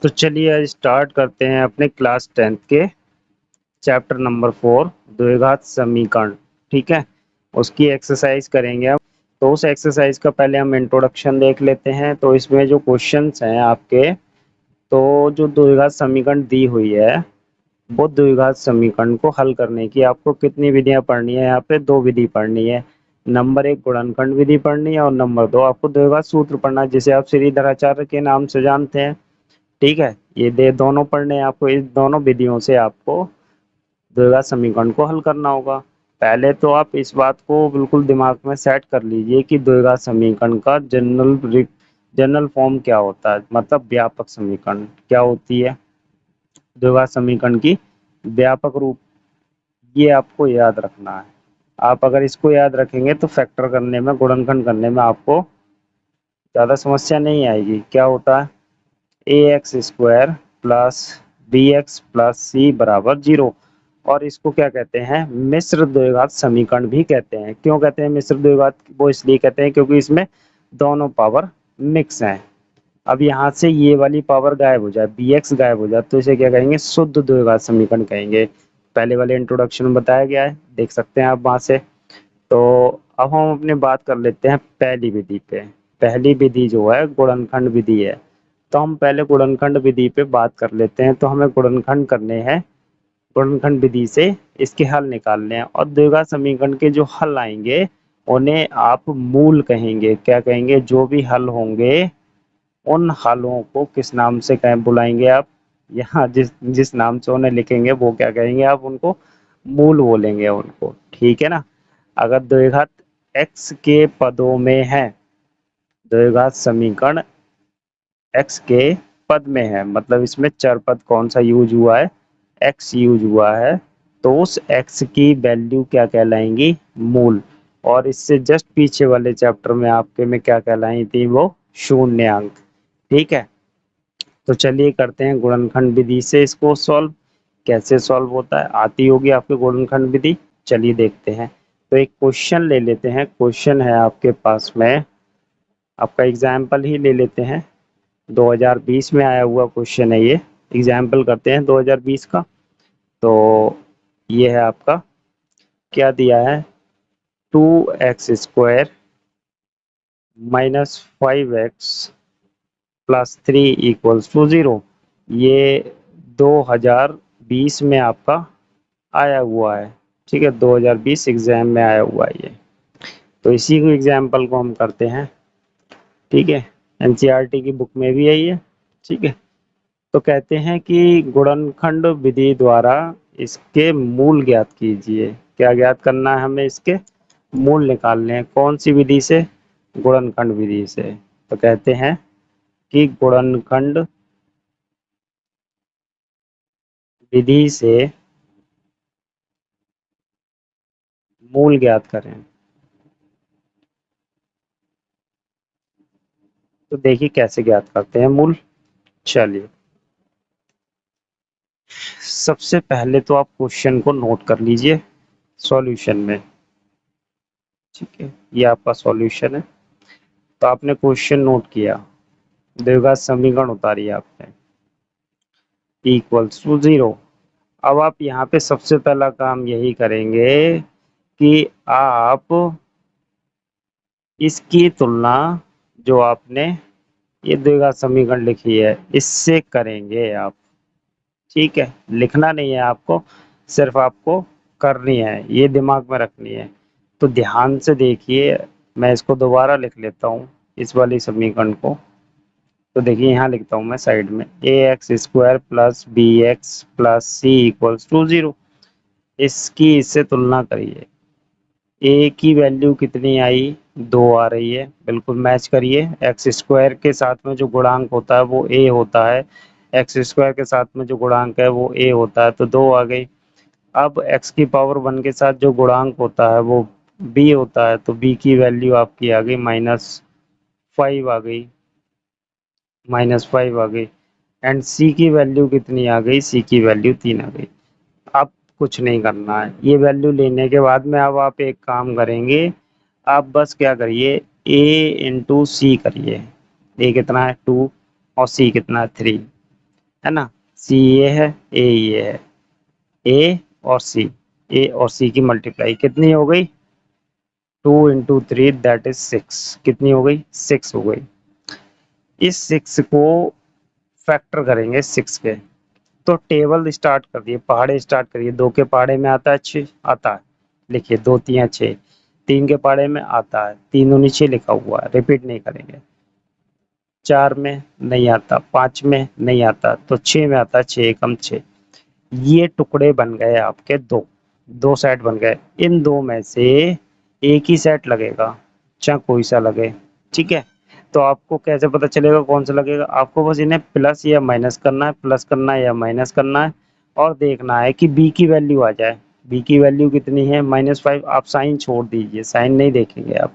तो चलिए आज स्टार्ट करते हैं अपने क्लास 10th के चैप्टर नंबर 4 द्विघात समीकरण। ठीक है, उसकी एक्सरसाइज करेंगे अब। तो उस एक्सरसाइज का पहले हम इंट्रोडक्शन देख लेते हैं। तो इसमें जो क्वेश्चंस हैं आपके, तो जो द्विघात समीकरण दी हुई है वो द्विघात समीकरण को हल करने की आपको कितनी विधियां पढ़नी है। यहाँ पे दो विधि पढ़नी है। नंबर 1 गुणनखंड विधि पढ़नी है और नंबर 2 आपको द्विघात सूत्र पढ़ना है, जिसे आप श्रीधराचार्य के नाम से जानते हैं। ठीक है, ये दे दोनों पढ़ने हैं आपको। इस दोनों विधियों से आपको द्विघात समीकरण को हल करना होगा। पहले तो आप इस बात को बिल्कुल दिमाग में सेट कर लीजिए कि द्विघात समीकरण का जनरल फॉर्म क्या होता है, मतलब व्यापक समीकरण क्या होती है। द्विघात समीकरण की व्यापक रूप, ये आपको याद रखना है। आप अगर इसको याद रखेंगे तो फैक्टर करने में, गुणनखंड करने में आपको ज्यादा समस्या नहीं आएगी। क्या होता है, ax² plus bx plus c बराबर 0। और इसको क्या कहते हैं, मिश्र द्विघात समीकरण भी कहते हैं। क्यों कहते हैं मिश्र द्विघात, वो इसलिए कहते हैं क्योंकि इसमें दोनों पावर मिक्स हैं। अब यहाँ से ये वाली पावर गायब हो जाए, bx गायब हो जाए, तो इसे क्या कहेंगे, शुद्ध द्विघात समीकरण कहेंगे। पहले वाले इंट्रोडक्शन में बताया गया है, देख सकते हैं आप वहां से। तो अब हम अपनी बात कर लेते हैं पहली विधि पे। पहली विधि जो है गुणनखंड विधि है। तो हम पहले गुणनखंड विधि पे बात कर लेते हैं। तो हमें गुणनखंड करने हैं, गुणनखंड विधि से इसके हल निकालने हैं। और द्विघात समीकरण के जो हल आएंगे उन्हें आप मूल कहेंगे। क्या कहेंगे, जो भी हल होंगे उन हलों को किस नाम से कहें बुलाएंगे आप, यहाँ जिस जिस नाम से उन्हें लिखेंगे वो क्या कहेंगे, आप उनको मूल बोलेंगे उनको। ठीक है ना। अगर द्विघात x के पदों में है, द्विघात समीकरण x के पद में है, मतलब इसमें चर पद कौन सा यूज हुआ है, x यूज हुआ है, तो उस x की वैल्यू क्या कहलाएंगी, मूल। और इससे जस्ट पीछे वाले चैप्टर में आपके में क्या कहलाई थी, वो शून्यांक। ठीक है, तो चलिए करते हैं गुणनखंड विधि से इसको सॉल्व। कैसे सॉल्व होता है, आती होगी आपके गुणनखंड विधि। चलिए देखते हैं। तो एक क्वेश्चन ले लेते हैं। क्वेश्चन है आपके पास में, आपका एग्जाम्पल ही ले लेते हैं। 2020 में आया हुआ क्वेश्चन है ये। एग्जाम्पल करते हैं 2020 का। तो ये है आपका, क्या दिया है, 2x² minus 5x plus 3 equals to 0। ये 2020 में आपका आया हुआ है। ठीक है, 2020 एग्जाम में आया हुआ है ये। तो इसी को एग्जाम्पल को हम करते हैं। ठीक है, एनसीईआरटी की बुक में भी है ये। ठीक है, तो कहते हैं कि गुणनखंड विधि द्वारा इसके मूल ज्ञात कीजिए। क्या ज्ञात करना है हमें, इसके मूल निकालने हैं। कौन सी विधि से, गुणनखंड विधि से। तो कहते हैं कि गुणनखंड विधि से मूल ज्ञात करें। तो देखिए कैसे ज्ञात करते हैं मूल। चलिए, सबसे पहले तो आप क्वेश्चन को नोट कर लीजिए सॉल्यूशन में। ठीक है, ये आपका सॉल्यूशन है। तो आपने क्वेश्चन नोट किया, द्विघात समीकरण उतारी आपने, इक्वल्स टू 0। अब आप यहाँ पे सबसे पहला काम यही करेंगे कि आप इसकी तुलना, जो आपने ये द्विघात समीकरण लिखी है, इससे करेंगे आप। ठीक है, लिखना नहीं है आपको, सिर्फ आपको करनी है, ये दिमाग में रखनी है। तो ध्यान से देखिए, मैं इसको दोबारा लिख लेता हूँ इस वाली समीकरण को। तो देखिए यहाँ लिखता हूँ मैं साइड में, ax² plus bx plus c equals to 0। इसकी इससे तुलना करिए। a की वैल्यू कितनी आई, 2 आ रही है, बिल्कुल मैच करिए। x² के साथ में जो गुणांक होता है वो a होता है, x² के साथ में जो गुणांक है वो a होता है, तो 2 आ गई। अब x की पावर 1 के साथ जो गुणांक होता है वो b होता है, तो b की वैल्यू आपकी आ गई -5 आ गई, -5 आ गई। एंड c की वैल्यू कितनी आ गई, c की वैल्यू 3 आ गई। अब कुछ नहीं करना है, ये वैल्यू लेने के बाद में अब आप एक काम करेंगे। आप बस क्या करिए, a इंटू सी करिए। a कितना है 2 और c कितना है 3। है ना। सी ये है, ए ये है, ए और सी, ए और सी की मल्टीप्लाई कितनी हो गई, 2 × 3 दैट इज 6, कितनी हो गई, 6 हो गई। इस 6 को फैक्टर करेंगे 6 के, तो टेबल स्टार्ट कर दिए, पहाड़े स्टार्ट करिए। 2 के पहाड़े में आता है 6, आता है, लिखिए 2 3 6। 3 के पहाड़े में आता है, 3 दूनी 6 लिखा हुआ है, रिपीट नहीं करेंगे। 4 में नहीं आता, 5 में नहीं आता, तो 6 में आता है, 6 एकम 6। ये टुकड़े बन गए आपके दो, दो सेट बन गए। इन दो में से एक ही सेट लगेगा, चाहे कोई सा लगे, ठीक है। तो आपको कैसे पता चलेगा कौन सा लगेगा, आपको बस इन्हें प्लस या माइनस करना है, प्लस करना है या माइनस करना है, और देखना है कि बी की वैल्यू आ जाए। बी की वैल्यू कितनी है, -5। आप साइन छोड़ दीजिए, साइन नहीं देखेंगे आप,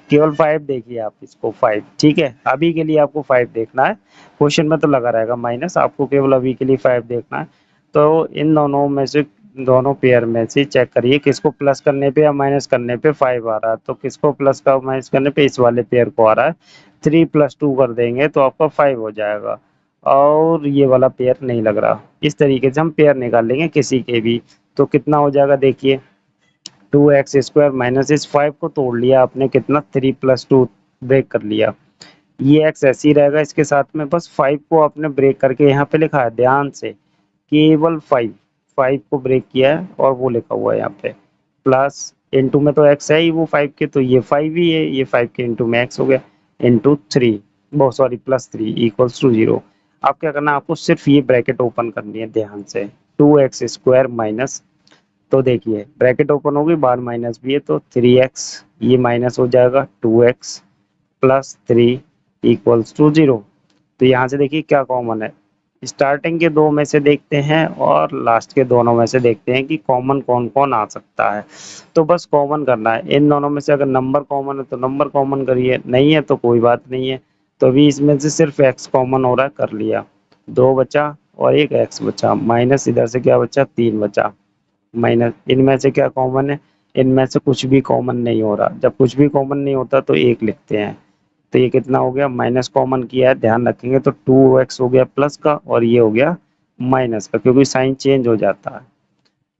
केवल 5 देखिए आप इसको, 5, ठीक है। अभी के लिए आपको 5 देखना है, क्वेश्चन में तो लगा रहेगा माइनस, आपको केवल अभी के लिए 5 देखना है। तो इन दोनों में से, दोनों पेयर में से चेक करिए किसको प्लस करने पे या माइनस करने पे 5 आ रहा है, तो किसको प्लस का माइनस करने पे इस वाले पेयर को आ रहा है। 3 + 2 कर देंगे तो आपका 5 हो जाएगा, और ये वाला पेयर नहीं लग रहा। इस तरीके से हम पेयर निकाल लेंगे किसी के भी। तो कितना हो जाएगा देखिए, 2x² माइनस इस 5 को तोड़ लिया आपने, कितना 3 + 2 ब्रेक कर लिया। ये x ऐसे ही रहेगा इसके साथ में, बस 5 को आपने ब्रेक करके यहाँ पे लिखा है ध्यान से, केवल 5 को ब्रेक किया है, और वो लिखा हुआ है यहाँ पे प्लस, इनटू में तो x है ही वो 5 के, तो ये 5 ही है, ये 5 के इनटू में x हो गया, इनटू 3, वो सॉरी +3 = 0। अब क्या करना है, आपको सिर्फ ये ब्रैकेट ओपन करनी है ध्यान से, 2x² माइनस, तो देखिए ब्रैकेट ओपन होगी, बाहर माइनस भी है, तो 3x, ये माइनस हो जाएगा, 2x + 3 = 0। तो यहाँ से देखिए क्या कॉमन है, स्टार्टिंग के दो में से देखते हैं और लास्ट के दोनों में से देखते हैं कि कॉमन कौन कौन आ सकता है। तो बस कॉमन करना है, इन दोनों में से अगर नंबर कॉमन है तो नंबर कॉमन करिए, नहीं है तो कोई बात नहीं है। तो अभी इसमें से सिर्फ x कॉमन हो रहा है, कर लिया, 2 बचा और एक x बचा, माइनस इधर से क्या बचा, 3 बचा, माइनस इनमें से क्या कॉमन है, इनमें से कुछ भी कॉमन नहीं हो रहा। जब कुछ भी कॉमन नहीं होता तो एक लिखते हैं। तो ये कितना हो गया, माइनस कॉमन किया है, ध्यान रखेंगे, तो 2x हो गया प्लस का, और ये हो गया माइनस का, क्योंकि साइन चेंज हो जाता है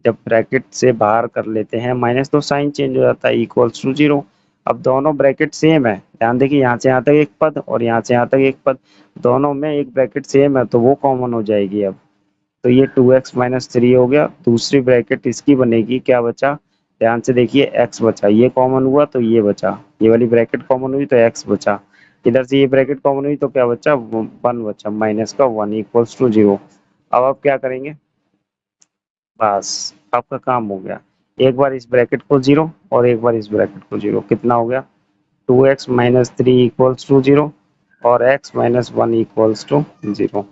जब ब्रैकेट से बाहर कर लेते हैं माइनस, तो साइन चेंज हो जाता है, =0। अब दोनों ब्रैकेट सेम है, ध्यान देखिए, यहाँ से यहाँ तक एक पद और यहाँ से यहाँ तक एक पद, दोनों में एक ब्रैकेट सेम है, तो वो कॉमन हो जाएगी। अब तो ये 2x - 3 हो गया, दूसरी ब्रैकेट इसकी बनेगी, क्या बचा, ध्यान से देखिए, x बचा, ये कॉमन हुआ तो ये बचा, ये वाली ब्रैकेट कॉमन हुई तो x बचा, इधर से ये ब्रैकेट कॉमन हुई तो क्या बचा, 1 बचा, माइनस का 1 = 0। अब आप क्या करेंगे, बस आपका काम हो गया, एक बार इस ब्रैकेट को 0 और एक बार इस ब्रैकेट को 0, कितना हो गया, 2x - 3 = 0 और x - 1 = 0।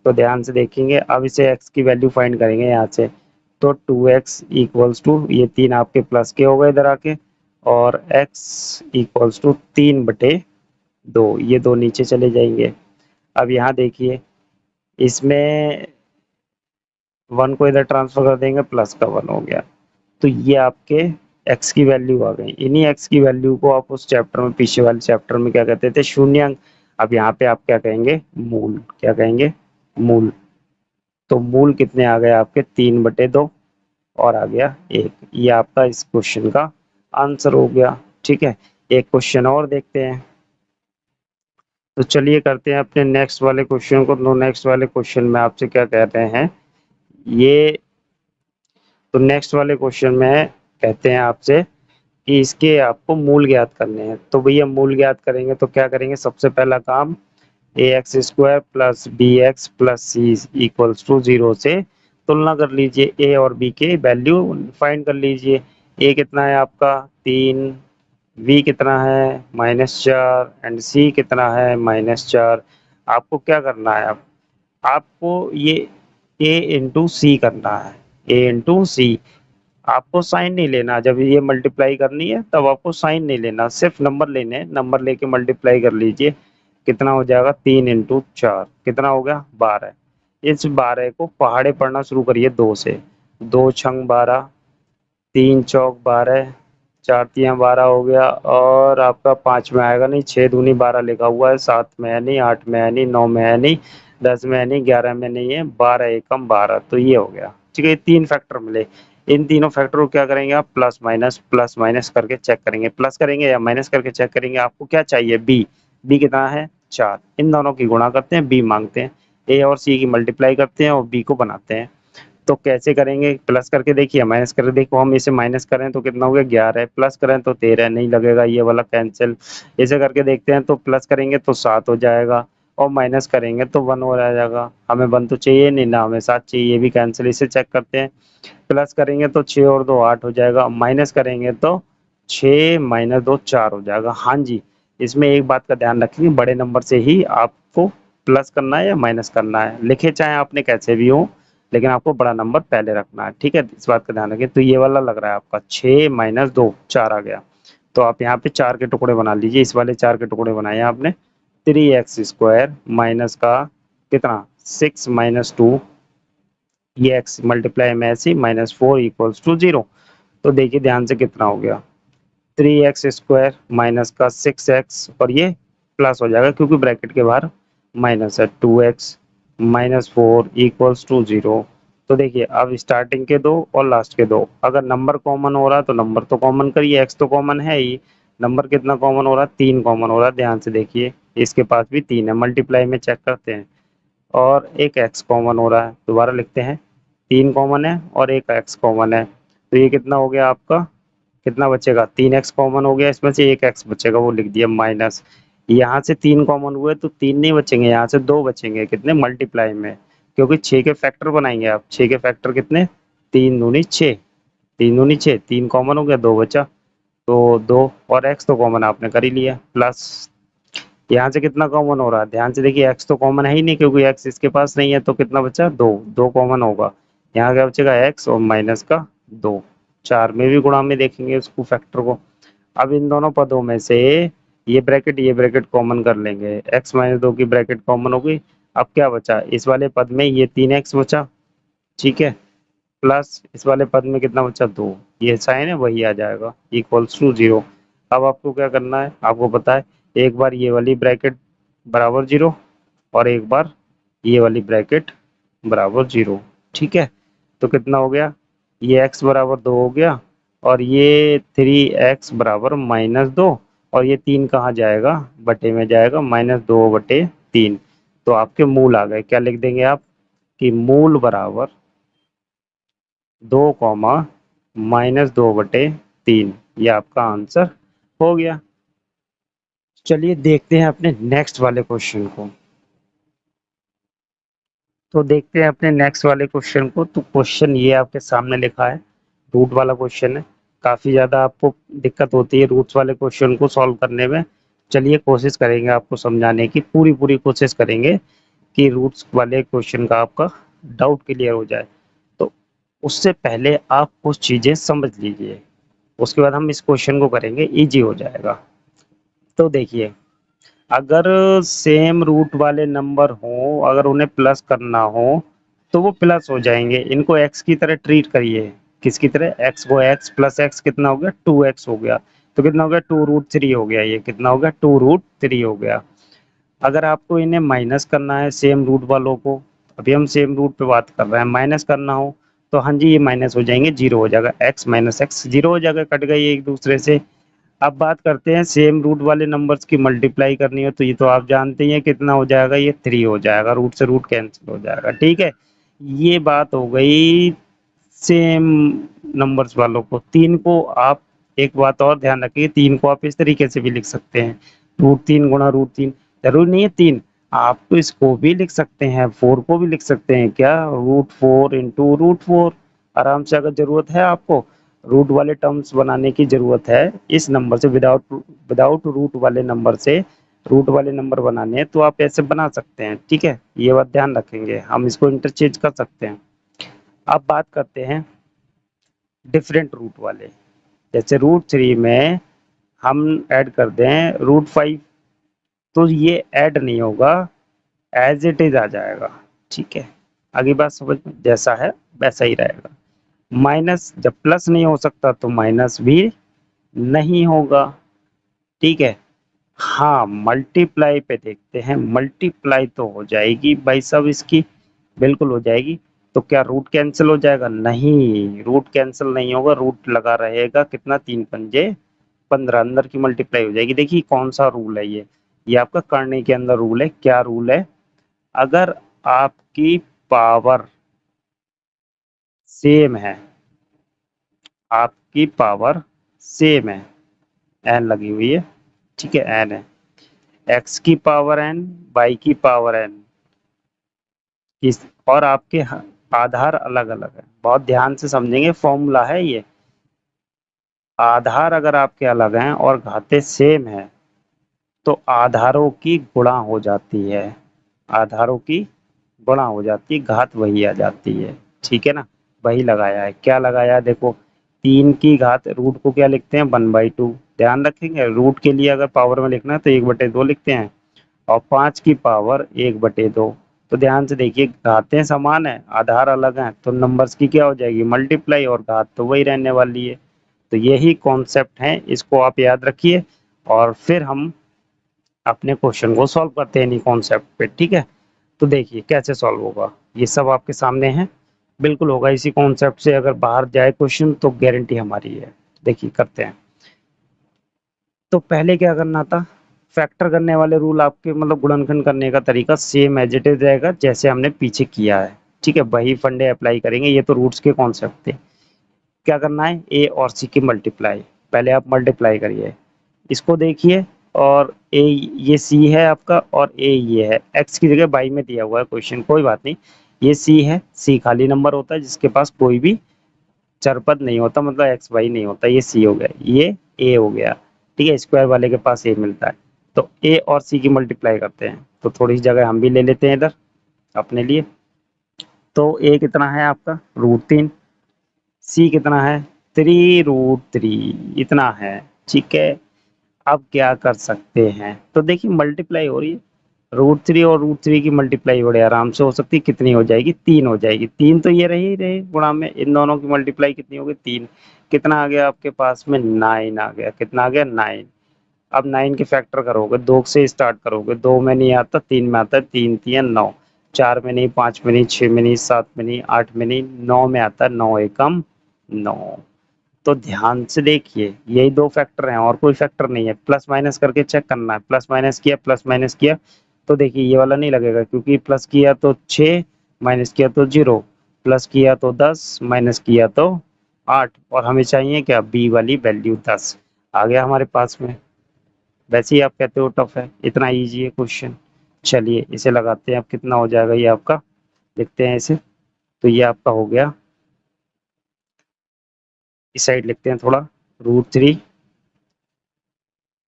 तो ध्यान से देखेंगे, अब इसे x की वैल्यू फाइंड करेंगे यहाँ से, तो 2x = ये 3 आपके प्लस के हो गए इधर आके, और x = 3/2, ये दो नीचे चले जाएंगे। अब यहाँ देखिए, इसमें 1 को इधर ट्रांसफर कर देंगे, प्लस का 1 हो गया, तो ये आपके x की वैल्यू आ गई। इन्हीं x की वैल्यू को आप उस चैप्टर में, पीछे वाले चैप्टर में क्या कहते थे, शून्यंक। अब यहाँ पे आप क्या कहेंगे, मूल, क्या कहेंगे, मूल। तो मूल कितने आ गए आपके, 3/2 और आ गया 1। ये आपका इस क्वेश्चन का आंसर हो गया, ठीक है। एक क्वेश्चन और देखते हैं, तो चलिए करते हैं अपने नेक्स्ट वाले क्वेश्चन को। तो नेक्स्ट वाले क्वेश्चन में आपसे क्या कहते हैं, ये, तो नेक्स्ट वाले क्वेश्चन में कहते हैं आपसे कि इसके आपको मूल ज्ञात करने हैं। तो भैया मूल ज्ञात करेंगे तो क्या करेंगे, सबसे पहला काम, ax² + bx + c = 0 से तुलना कर लीजिए, a और b के वैल्यू फाइंड कर लीजिए। a कितना है आपका 3, v कितना है -4 एंड c कितना है -4। आपको क्या करना है, अब आपको ये a इंटू सी करना है, a इंटू सी। आपको साइन नहीं लेना, जब ये मल्टीप्लाई करनी है तब आपको साइन नहीं लेना, सिर्फ नंबर लेने हैं, नंबर लेके मल्टीप्लाई कर लीजिए। कितना हो जाएगा, 3 × 4 कितना हो गया, 12। इस 12 को पहाड़े पढ़ना शुरू करिए 2 से, 2 × 12, 3 × 12, 4 तियां 12 हो गया और आपका 5 में आएगा नहीं, 6 दूनी 12 लिखा हुआ है, 7 में है नहीं, 8 में है नहीं, 9 में है नहीं, 10 में है नहीं, 11 में नहीं है, 12 एकम 12, तो ये हो गया। ठीक है, ये 3 फैक्टर मिले। इन तीनों फैक्टर को क्या करेंगे आप, प्लस माइनस करके चेक करेंगे, प्लस करेंगे या माइनस करके चेक करेंगे। आपको क्या चाहिए, बी। बी कितना है, 4। इन दोनों की गुणा करते हैं, बी मांगते हैं। ए और सी की मल्टीप्लाई करते हैं और बी को बनाते हैं। तो कैसे करेंगे, प्लस करके देखिए, माइनस करके देखो। हम इसे माइनस करें तो कितना हो गया, 11, प्लस करें तो 13, नहीं लगेगा, ये वाला कैंसिल। इसे करके देखते हैं, तो प्लस करेंगे तो 7 हो जाएगा और माइनस करेंगे तो 1 हो जाएगा। हमें 1 तो चाहिए नहीं ना, हमें 7 चाहिए, ये भी कैंसिल। इसे चेक करते हैं, प्लस करेंगे तो 6 और 2 8 हो जाएगा, माइनस करेंगे तो 6 माइनस 2 4 हो जाएगा। हाँ जी, इसमें एक बात का ध्यान रखेंगे, बड़े नंबर से ही आपको प्लस करना है या माइनस करना है, लिखे चाहे आपने कैसे भी हो, लेकिन आपको बड़ा नंबर पहले रखना है। ठीक है, इस बात का ध्यान रखें। तो ये वाला लग रहा है आपका 6 माइनस 2 4 आ गया। तो आप यहाँ पे 4 के टुकड़े बना लीजिए, इस वाले 4 के टुकड़े बनाए आपने। 3x² माइनस का कितना, 6 माइनस 2, ये x मल्टीप्लाई में ऐसे -4 इक्वल्स टू 0। तो देखिए ध्यान से कितना हो गया, 3x² माइनस का 6x और ये प्लस हो जाएगा क्योंकि ब्रैकेट के बाहर माइनस है, 2x माइनस 4 इक्वल्स टू 0। तो देखिए अब स्टार्टिंग के दो और लास्ट के दो, अगर नंबर कॉमन हो रहा तो नंबर तो कॉमन करिए, x तो कॉमन है ही। नंबर कितना कॉमन हो रहा, 3 कॉमन हो रहा है, ध्यान से देखिए, इसके पास भी 3 है, मल्टीप्लाई में चेक करते हैं। और एक x कॉमन हो रहा है, दोबारा लिखते हैं, 3 कॉमन है और एक x कॉमन है, तो ये कितना हो गया आपका, कितना बचेगा, 3x कॉमन हो गया, इसमें से एक x बचेगा, वो लिख दिया माइनस। यहाँ से 3 कॉमन हुए तो 3 नहीं बचेंगे, यहाँ से 2 बचेंगे, कितने, मल्टीप्लाई में, क्योंकि 6 के फैक्टर बनाएंगे आप। 6 के फैक्टर कितने, 3 दूनी 6, 3 दूनी 6, 3 कॉमन हो गया, 2 बचा, तो 2 और x तो कॉमन आपने कर ही लिया, प्लस यहाँ से कितना कॉमन हो रहा है, ध्यान से देखिए, x तो कॉमन है ही नहीं क्योंकि x इसके पास नहीं है, तो कितना बचा, 2, 2 कॉमन होगा, यहाँ क्या बचेगा, x और माइनस का 2। 4 में भी गुणा में देखेंगे उसको, फैक्टर को। अब इन दोनों पदों में से ये ब्रैकेट कॉमन कर लेंगे, x माइनस 2 की ब्रैकेट कॉमन हो गई। अब क्या बचा, इस वाले पद में ये 3x बचा, ठीक है, प्लस इस वाले पद में कितना बचा, 2, ये साइन है वही आ जाएगा, इक्वल्स टू 0। अब आपको क्या करना है, आपको पता है, एक बार ये वाली ब्रैकेट बराबर 0 और एक बार ये वाली ब्रैकेट बराबर 0। ठीक है, तो कितना हो गया, ये x बराबर 2 हो गया और ये 3x बराबर -2, और ये 3 कहाँ जाएगा, बटे में जाएगा, -2/3। तो आपके मूल आ गए, क्या लिख देंगे आप, कि मूल बराबर 2 कॉमा -2/3, ये आपका आंसर हो गया। चलिए देखते हैं अपने नेक्स्ट वाले क्वेश्चन को। तो देखते हैं अपने नेक्स्ट वाले क्वेश्चन को। तो क्वेश्चन ये आपके सामने लिखा है, रूट वाला क्वेश्चन है। काफी ज्यादा आपको दिक्कत होती है रूट्स वाले क्वेश्चन को सॉल्व करने में। चलिए कोशिश करेंगे आपको समझाने की, पूरी पूरी कोशिश करेंगे कि रूट्स वाले क्वेश्चन का आपका डाउट क्लियर हो जाए। तो उससे पहले आप कुछ चीजें समझ लीजिए, उसके बाद हम इस क्वेश्चन को करेंगे, इजी हो जाएगा। तो देखिए, अगर सेम रूट वाले नंबर हो, अगर उन्हें प्लस करना हो तो वो प्लस हो जाएंगे। इनको x की तरह ट्रीट करिए, किसकी तरह, x को, x प्लस x कितना हो गया, 2x हो गया, तो कितना हो गया, 2√3 हो गया, ये कितना हो गया, 2√3 हो गया। अगर आपको इन्हें माइनस करना है सेम रूट वालों को, अभी हम सेम रूट पे बात कर रहे हैं, माइनस करना हो तो हाँ जी, ये माइनस हो जाएंगे, 0 हो जाएगा, x माइनस x 0 हो जाएगा, कट गई एक दूसरे से। अब बात करते हैं सेम रूट वाले नंबर्स की मल्टीप्लाई करनी हो, तो ये तो आप जानते ही हैं कितना हो जाएगा, ये 3 हो जाएगा, रूट से रूट कैंसिल हो जाएगा। ठीक है, ये बात हो गई सेम नंबर्स वालों को। 3 को आप, एक बात और ध्यान रखिए, 3 को आप इस तरीके से भी लिख सकते हैं, √3 गुणा √3, जरूरी नहीं है 3, आप तो इसको भी लिख सकते हैं, 4 को भी लिख सकते हैं, क्या, √4 इंटू √4, आराम से। अगर जरूरत है आपको रूट वाले टर्म्स बनाने की जरूरत है इस नंबर से, विदाउट विदाउट रूट वाले नंबर से रूट वाले नंबर बनाने हैं तो आप ऐसे बना सकते हैं। ठीक है, ये बात ध्यान रखेंगे, हम इसको इंटरचेंज कर सकते हैं। अब बात करते हैं डिफरेंट रूट वाले, जैसे √3 में हम ऐड कर दें √5, तो ये ऐड नहीं होगा, एज इट इज आ जाएगा। ठीक है, आगे बात समझ में, जैसा है वैसा ही रहेगा। माइनस, जब प्लस नहीं हो सकता तो माइनस भी नहीं होगा, ठीक है। हाँ, मल्टीप्लाई पे देखते हैं, मल्टीप्लाई तो हो जाएगी भाई साहब इसकी, बिल्कुल हो जाएगी। तो क्या रूट कैंसिल हो जाएगा? नहीं, रूट कैंसिल नहीं होगा, रूट लगा रहेगा। कितना? 3 पंजे 15, अंदर की मल्टीप्लाई हो जाएगी। देखिए कौन सा रूल है ये आपका करने के अंदर रूल है। क्या रूल है? अगर आपकी पावर सेम है, आपकी पावर सेम है, एन लगी हुई है, ठीक है, एन है, एक्स की पावर एन, वाई की पावर एन, इस और आपके आधार अलग अलग है। बहुत ध्यान से समझेंगे, फॉर्मूला है ये। आधार अगर आपके अलग हैं और घातें सेम है तो आधारों की गुणा हो जाती है, आधारों की गुणा हो जाती है, घात वही आ जाती है, ठीक है ना। वही लगाया है। क्या लगाया है? देखो, 3 की घात, रूट को क्या लिखते हैं? 1/2। ध्यान रखेंगे, रूट के लिए अगर पावर में लिखना है तो 1/2 लिखते हैं, और 5 की पावर 1/2। तो ध्यान से देखिए, घातें समान है, आधार अलग हैं, तो नंबर्स की क्या हो जाएगी? मल्टीप्लाई, और घात तो वही रहने वाली है। तो यही कॉन्सेप्ट है, इसको आप याद रखिए। और फिर हम अपने क्वेश्चन को सॉल्व करते हैं इन्हीं कॉन्सेप्ट पे, ठीक है। तो देखिए कैसे सॉल्व होगा, ये सब आपके सामने है, बिल्कुल होगा इसी कॉन्सेप्ट से। अगर बाहर जाए क्वेश्चन तो गारंटी हमारी है। देखिए करते हैं। तो पहले क्या करना था? फैक्टर करने वाले रूल आपके, मतलब गुणनखंड करने का तरीका सेम एज इट इज रहेगा जैसे हमने पीछे किया है, ठीक है। वही फंडे अप्लाई करेंगे, ये तो रूट्स के कॉन्सेप्ट थे। क्या करना है? ए और सी की मल्टीप्लाई, पहले आप मल्टीप्लाई करिए, इसको देखिए। और ए, ये सी है आपका, और ए ये है, एक्स की जगह बाई में दिया हुआ है क्वेश्चन, कोई बात नहीं। ये सी है, सी खाली नंबर होता है जिसके पास कोई भी चरपद नहीं होता, मतलब एक्स वाई नहीं होता, ये सी हो गया, ये ए हो गया, ठीक है। स्क्वायर वाले के पास ए मिलता है। तो ए और सी की मल्टीप्लाई करते हैं, तो थोड़ी सी जगह हम भी ले लेते हैं इधर अपने लिए। तो ए कितना है आपका? √3। सी कितना है? 3√3, इतना है, ठीक है। अब क्या कर सकते हैं? तो देखिए मल्टीप्लाई हो रही है, √3 और √3 की मल्टीप्लाई बड़े आराम से हो सकती है। कितनी हो जाएगी? 3 हो जाएगी। 3 तो ये रही ही रही गुणा में, इन दोनों की मल्टीप्लाई कितनी होगी? 3। कितना आ गया आपके पास में? 9 आ गया। कितना आ गया? 9। अब 9 के फैक्टर करोगे, 2 से स्टार्ट करोगे, 2 में नहीं आता, 3 में आता है, 3 3 9, 4 में नहीं, 5 में नहीं, 6 में नहीं, 7 में नहीं, 8 में नहीं, 9 में आता है, 9 एकम 9। तो ध्यान से देखिए, यही 2 फैक्टर हैं और कोई फैक्टर नहीं है। प्लस माइनस करके चेक करना है, प्लस माइनस किया, प्लस माइनस किया, तो देखिए ये वाला नहीं लगेगा, क्योंकि प्लस किया तो 6, माइनस किया तो 0, प्लस किया तो 10, माइनस किया तो 8, और हमें चाहिए क्या? बी वाली वैल्यू 10 आ गया हमारे पास में। वैसे ही आप कहते हो टफ है, इतना इजी है क्वेश्चन। चलिए इसे लगाते हैं, अब कितना हो जाएगा ये आपका, लिखते हैं इसे। तो ये आपका हो गया, इस साइड लिखते हैं थोड़ा, √3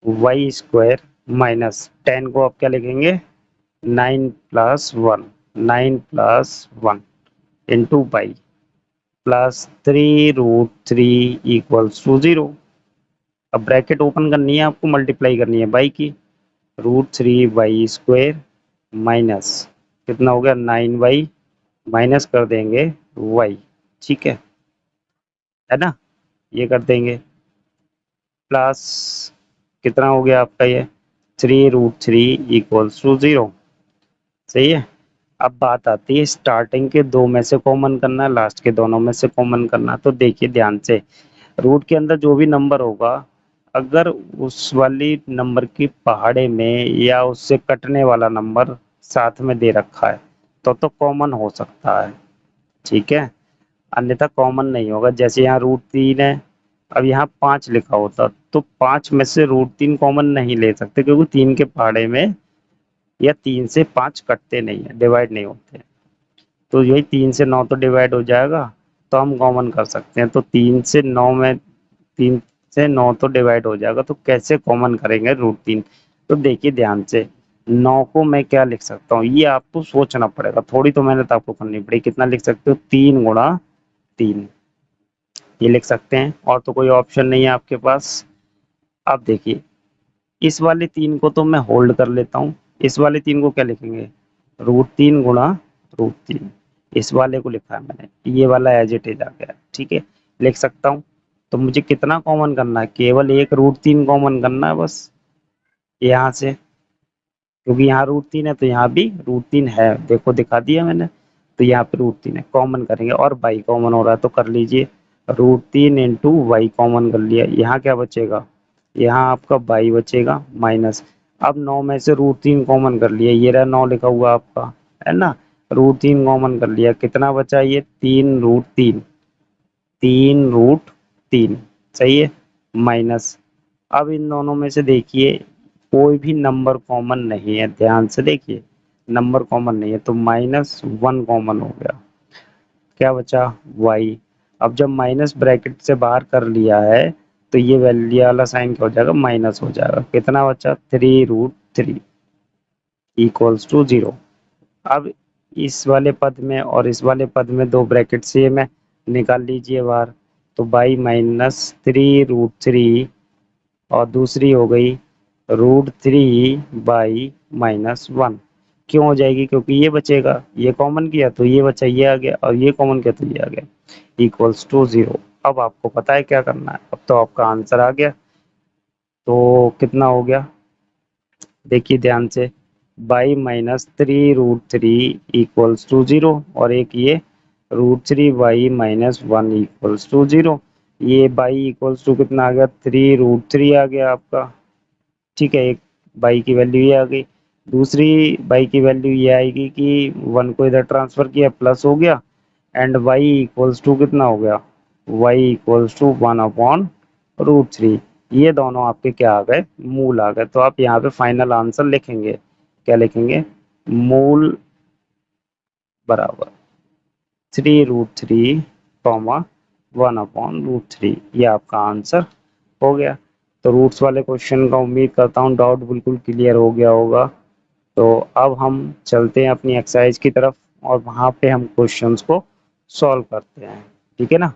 y² माइनस 10 को आप क्या लिखेंगे? 9+1, 9+1 into by plus 3√3 equals to 0। अब ब्रैकेट ओपन करनी है आपको, मल्टीप्लाई करनी है बाई की, √3y² माइनस कितना हो गया? 9y, माइनस कर देंगे y, ठीक है ना, ये कर देंगे, प्लस कितना हो गया आपका ये? 3√3 इक्वल्स टू 0। सही है। अब बात आती है स्टार्टिंग के 2 में से कॉमन करना है, लास्ट के दोनों में से कॉमन करना है। तो देखिए ध्यान से, रूट के अंदर जो भी नंबर होगा, अगर उस वाली नंबर की पहाड़े में या उससे कटने वाला नंबर साथ में दे रखा है तो कॉमन हो सकता है, ठीक है, अन्यथा कॉमन नहीं होगा। जैसे यहाँ √3 है, अब यहाँ 5 लिखा होता तो 5 में से √3 कॉमन नहीं ले सकते, क्योंकि 3 के पहाड़े में या 3 से 5 कटते नहीं है, डिवाइड नहीं होते। तो यही 3 से 9 तो डिवाइड हो जाएगा, तो हम कॉमन कर सकते हैं। तो 3 से 9 में, 3 से 9 तो डिवाइड हो जाएगा, तो कैसे कॉमन करेंगे √3? तो देखिए ध्यान से, 9 को मैं क्या लिख सकता हूँ, ये आपको सोचना पड़ेगा, थोड़ी तो मेहनत आपको करनी पड़ेगी। कितना लिख सकते हो? 3 × 3, ये लिख सकते हैं, और तो कोई ऑप्शन नहीं है आपके पास। अब देखिए, इस वाले 3 को तो मैं होल्ड कर लेता हूँ, इस वाले 3 को क्या लिखेंगे? √3 × √3। इस वाले को लिखा है मैंने, ये वाला एज इट इज आ गया, ठीक है, लिख सकता हूँ। तो मुझे कितना कॉमन करना है, केवल एक √3 कॉमन करना है बस यहाँ से, क्योंकि यहाँ √3 है तो यहाँ भी √3 है, देखो दिखा दिया मैंने। तो यहाँ पे √3 है, कॉमन करेंगे और बाई कॉमन हो रहा है तो कर लीजिए, √3 इंटू वाई कॉमन कर लिया, यहाँ क्या बचेगा, यहाँ आपका बाई बचेगा माइनस। अब 9 में से √3 कॉमन कर लिया, ये रहा 9 लिखा हुआ आपका, है ना। √3 कॉमन कर लिया, कितना बचा ये 3√3, 3√3 सही है, माइनस। अब इन दोनों में से देखिए कोई भी नंबर कॉमन नहीं है, ध्यान से देखिए नंबर कॉमन नहीं है, तो -1 कॉमन हो गया, क्या बचा y। अब जब माइनस ब्रैकेट से बाहर कर लिया है तो ये वैल्यू वाला साइन क्या हो जाएगा, माइनस हो जाएगा, कितना बचा 3√3 इक्वल्स टू 0। अब इस वाले पद में और इस वाले पद में दो ब्रैकेट से में निकाल लीजिए बाहर, तो बाई -3√3 और दूसरी हो गई √3 बाई -1, क्यों हो जाएगी, क्योंकि ये बचेगा, ये कॉमन किया तो ये बचा, ये आ गया, और ये कॉमन किया तो ये आ गया, इक्वल्स टू 0। अब आपको पता है क्या करना है, अब तो आपका आंसर आ गया। तो कितना हो गया, देखिए ध्यान से, बाई -3√3 इक्वल्स टू 0, और एक ये √3 बाई -1 इक्वल्स टू 0। ये बाई इक्वल्स टू कितना आ गया, 3√3 आ गया आपका, ठीक है। एक बाई की वैल्यू ये आ गई, दूसरी बाई की वैल्यू ये आएगी कि 1 को इधर ट्रांसफर किया प्लस हो गया, एंड वाई इक्वल्स टू कितना हो गया, वाई इक्वल्स टू 1/√3। ये दोनों आपके क्या आ गए, मूल आ गए। तो आप यहाँ पे फाइनल आंसर लिखेंगे, क्या लिखेंगे, मूल बराबर 3√3 कॉमा 1/√3, ये आपका आंसर हो गया। तो रूट्स वाले क्वेश्चन का उम्मीद करता हूँ डाउट बिल्कुल क्लियर हो गया होगा। तो अब हम चलते हैं अपनी एक्सरसाइज की तरफ और वहाँ पे हम क्वेश्चंस को सॉल्व करते हैं, ठीक है ना।